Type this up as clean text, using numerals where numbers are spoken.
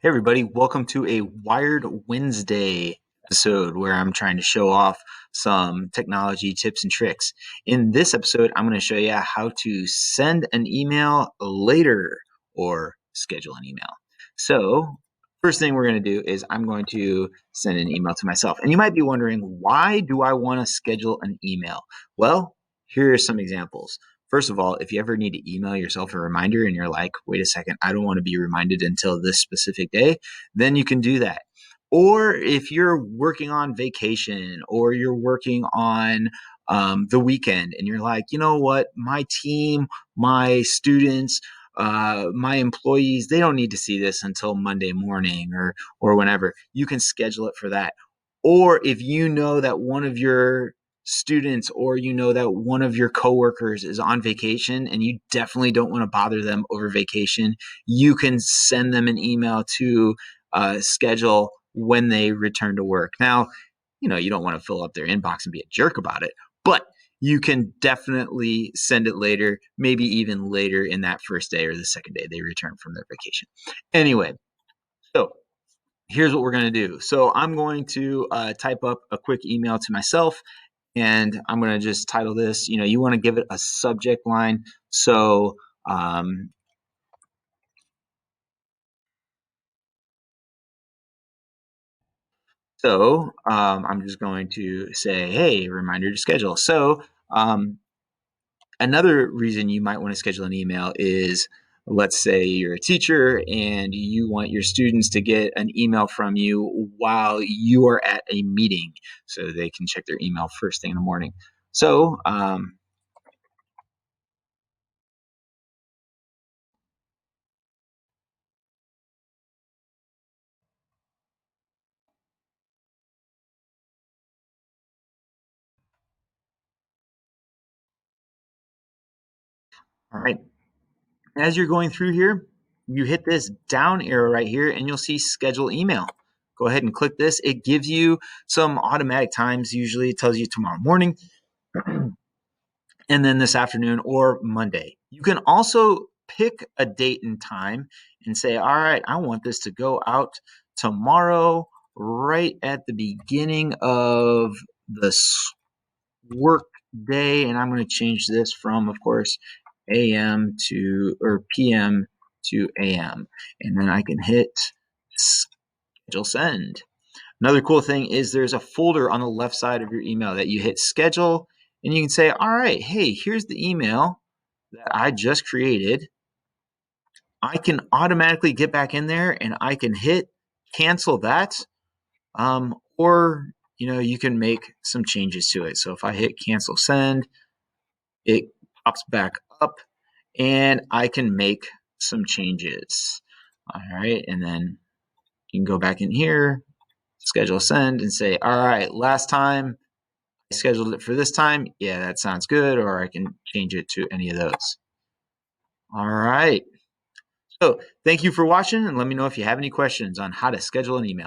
Hey everybody, welcome to a Wired Wednesday episode where I'm trying to show off some technology tips and tricks. In this episode, I'm going to show you how to send an email later or schedule an email. So, first thing we're going to do is I'm going to send an email to myself. And you might be wondering, why do I want to schedule an email? Well, here are some examples. First of all, if you ever need to email yourself a reminder and you're like, wait a second, I don't want to be reminded until this specific day, then you can do that. Or if you're working on vacation or you're working on the weekend and you're like, you know what, my team, my students, my employees, they don't need to see this until Monday morning or whenever. You can schedule it for that. Or if you know that one of your students or you know that one of your coworkers is on vacation and you definitely don't want to bother them over vacation, you can send them an email to schedule when they return to work. Now, you don't want to fill up their inbox and be a jerk about it, but you can definitely send it later, maybe even later in that first day or the second day they return from their vacation. Anyway, so here's what we're going to do. So I'm going to type up a quick email to myself, and I'm going to just title this, you want to give it a subject line. So I'm just going to say, hey, reminder to schedule. So another reason you might want to schedule an email is, let's say you're a teacher and you want your students to get an email from you while you are at a meeting so they can check their email first thing in the morning. So all right, as you're going through here, you hit this down arrow right here and you'll see schedule email. Go ahead and click this. It gives you some automatic times. Usually it tells you tomorrow morning and then this afternoon or Monday. You can also pick a date and time and say, all right, I want this to go out tomorrow right at the beginning of the work day. And I'm going to change this from, of course, AM to or PM to AM. And then I can hit schedule send. Another cool thing is there's a folder on the left side of your email that you hit schedule, and you can say, all right, hey, here's the email that I just created. I can automatically get back in there and I can hit cancel that. Or, you can make some changes to it. So if I hit cancel send, it pops back up and I can make some changes. All right. And then you can go back in here, schedule send, and say, all right, last time I scheduled it for this time. Yeah, that sounds good. Or I can change it to any of those. All right. So thank you for watching, and let me know if you have any questions on how to schedule an email.